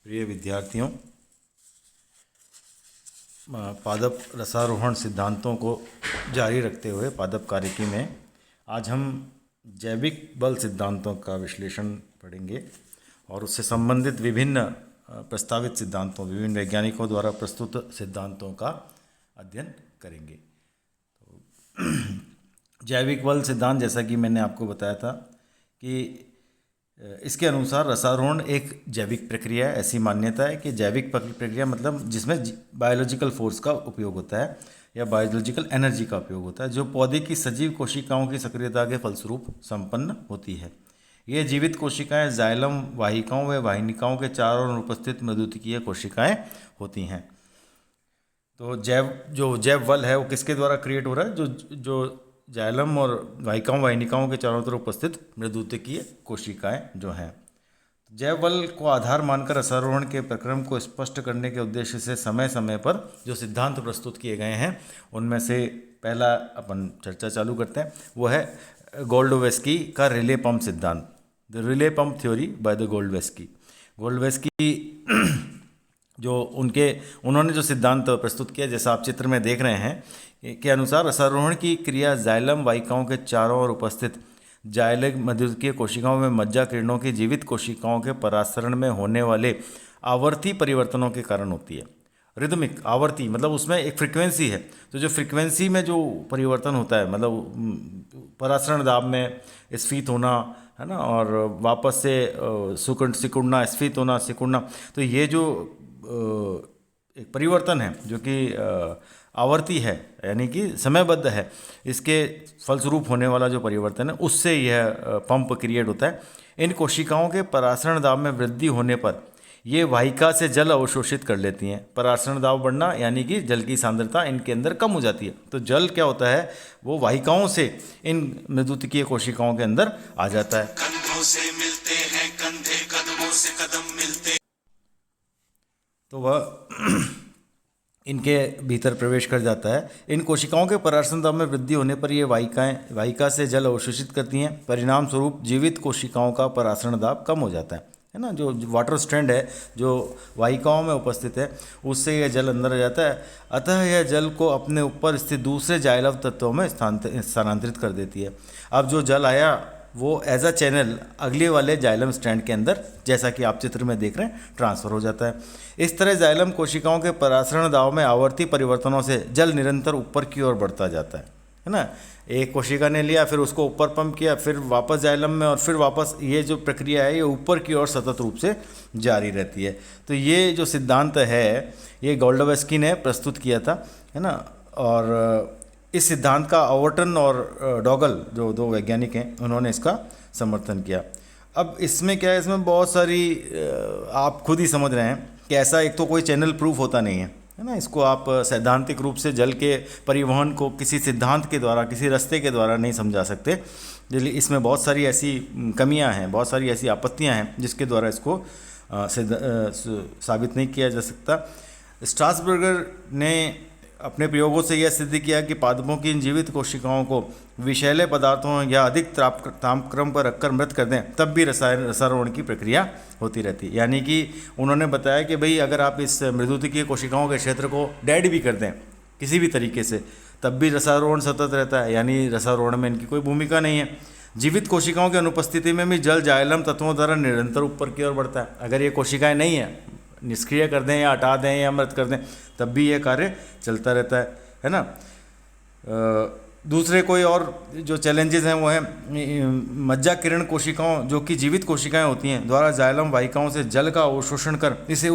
प्रिय विद्यार्थियों, पादप रसारोहण सिद्धांतों को जारी रखते हुए पादप कार्यकी में आज हम जैविक बल सिद्धांतों का विश्लेषण पढ़ेंगे और उससे संबंधित विभिन्न प्रस्तावित सिद्धांतों, विभिन्न वैज्ञानिकों द्वारा प्रस्तुत सिद्धांतों का अध्ययन करेंगे। तो जैविक बल सिद्धांत, जैसा कि मैंने आपको बताया था कि इसके अनुसार रसारोहण एक जैविक प्रक्रिया है। ऐसी मान्यता है कि जैविक प्रक्रिया मतलब जिसमें बायोलॉजिकल फोर्स का उपयोग होता है या बायोलॉजिकल एनर्जी का उपयोग होता है, जो पौधे की सजीव कोशिकाओं की सक्रियता के फलस्वरूप संपन्न होती है। ये जीवित कोशिकाएं जाइलम वाहिकाओं व वाहिनिकाओं के चारों ओर उपस्थित मृदुतिकीय कोशिकाएं होती हैं। तो जैव बल है वो किसके द्वारा क्रिएट हो रहा है? जो जाइलम और वाहिनिकाओं के चारों तरफ उपस्थित मृदुतिकीय कोशिकाएं जो हैं। जैव बल को आधार मानकर रसारोहण के प्रक्रम को स्पष्ट करने के उद्देश्य से समय समय पर जो सिद्धांत प्रस्तुत किए गए हैं, उनमें से पहला अपन चर्चा चालू करते हैं। वो है गोल्डोवेस्की का रिले पंप सिद्धांत, the relay pump theory by the Godlewski जो उन्होंने जो सिद्धांत प्रस्तुत किया, जैसा आप चित्र में देख रहे हैं, के अनुसार रसारोहण की क्रिया जाइलम वाहिकाओं के चारों ओर उपस्थित जाइलिक मध्यवर्तीय कोशिकाओं में मज्जा किरणों की जीवित कोशिकाओं के परासरण में होने वाले आवर्ती परिवर्तनों के कारण होती है। रिदमिक आवर्ती मतलब उसमें एक फ्रीक्वेंसी है, तो जो फ्रीक्वेंसी में जो परिवर्तन होता है, मतलब परासरण दाब में स्फीत होना है ना, और वापस से सिकुड़ना, स्फीत होना, सिकुड़ना, तो ये जो एक परिवर्तन है जो कि आवर्ती है, यानी कि समयबद्ध है, इसके फलस्वरूप होने वाला जो परिवर्तन है उससे यह पंप क्रिएट होता है। इन कोशिकाओं के परासरण दाब में वृद्धि होने पर ये वाहिका से जल अवशोषित कर लेती हैं। परासरण दाब बढ़ना यानी कि जल की सांद्रता इनके अंदर कम हो जाती है, तो जल क्या होता है, वो वाहिकाओं से इन मृदुतिकीय कोशिकाओं के अंदर आ जाता है। कंधों से मिलते हैं कंधे, कदमों से कदम मिलते, तो वह इनके भीतर प्रवेश कर जाता है। इन कोशिकाओं के परासरण दाब में वृद्धि होने पर ये वाहिका से जल अवशोषित करती हैं। परिणाम स्वरूप जीवित कोशिकाओं का परासरण दाब कम हो जाता है ना। जो वाटर स्ट्रैंड है जो वाहिकाओं में उपस्थित है, उससे यह जल अंदर आ जाता है। अतः यह जल को अपने ऊपर स्थित दूसरे जाइलम तत्वों में स्थानांतरित कर देती है। अब जो जल आया वो एज अ चैनल अगले वाले जाइलम स्ट्रैंड के अंदर, जैसा कि आप चित्र में देख रहे हैं, ट्रांसफ़र हो जाता है। इस तरह जाइलम कोशिकाओं के परासरण दाब में आवर्ती परिवर्तनों से जल निरंतर ऊपर की ओर बढ़ता जाता है ना। एक कोशिका ने लिया, फिर उसको ऊपर पंप किया, फिर वापस जाइलम में, और फिर वापस, ये जो प्रक्रिया है ये ऊपर की ओर सतत रूप से जारी रहती है। तो ये जो सिद्धांत है ये गोल्डोवेस्की ने प्रस्तुत किया था, है ना। और इस सिद्धांत का ओवर्टन और डॉगल जो दो वैज्ञानिक हैं, उन्होंने इसका समर्थन किया। अब इसमें क्या है, इसमें बहुत सारी आप खुद ही समझ रहे हैं कि ऐसा एक तो कोई चैनल प्रूफ होता नहीं है ना। इसको आप सैद्धांतिक रूप से जल के परिवहन को किसी सिद्धांत के द्वारा, किसी रास्ते के द्वारा नहीं समझा सकते। इसमें बहुत सारी ऐसी कमियां हैं, बहुत सारी ऐसी आपत्तियां हैं जिसके द्वारा इसको साबित नहीं किया जा सकता। स्ट्रासबर्गर ने अपने प्रयोगों से यह सिद्ध किया कि पादपों की इन जीवित कोशिकाओं को विषैले पदार्थों या अधिक तापक्रम पर रखकर मृत कर दें, तब भी रसारोहण की प्रक्रिया होती रहती है। यानी कि उन्होंने बताया कि भाई अगर आप इस मृदुतिकीय कोशिकाओं के क्षेत्र को डेड भी कर दें किसी भी तरीके से, तब भी रसारोहण सतत रहता है, यानी रसारोहण में इनकी कोई भूमिका नहीं है। जीवित कोशिकाओं की अनुपस्थिति में भी जल जाइलम तत्वों द्वारा निरंतर ऊपर की ओर बढ़ता है। अगर ये कोशिकाएँ नहीं हैं, निष्क्रिय कर दें या हटा दें या मृत कर दें, तब भी यह कार्य चलता रहता है ना। दूसरे कोई और जो चैलेंजेस हैं वो है मज्जा किरण कोशिकाओं, जो कि जीवित कोशिकाएं होती हैं, द्वारा जाइलम वाहिकाओं से जल का अवशोषण कर इसे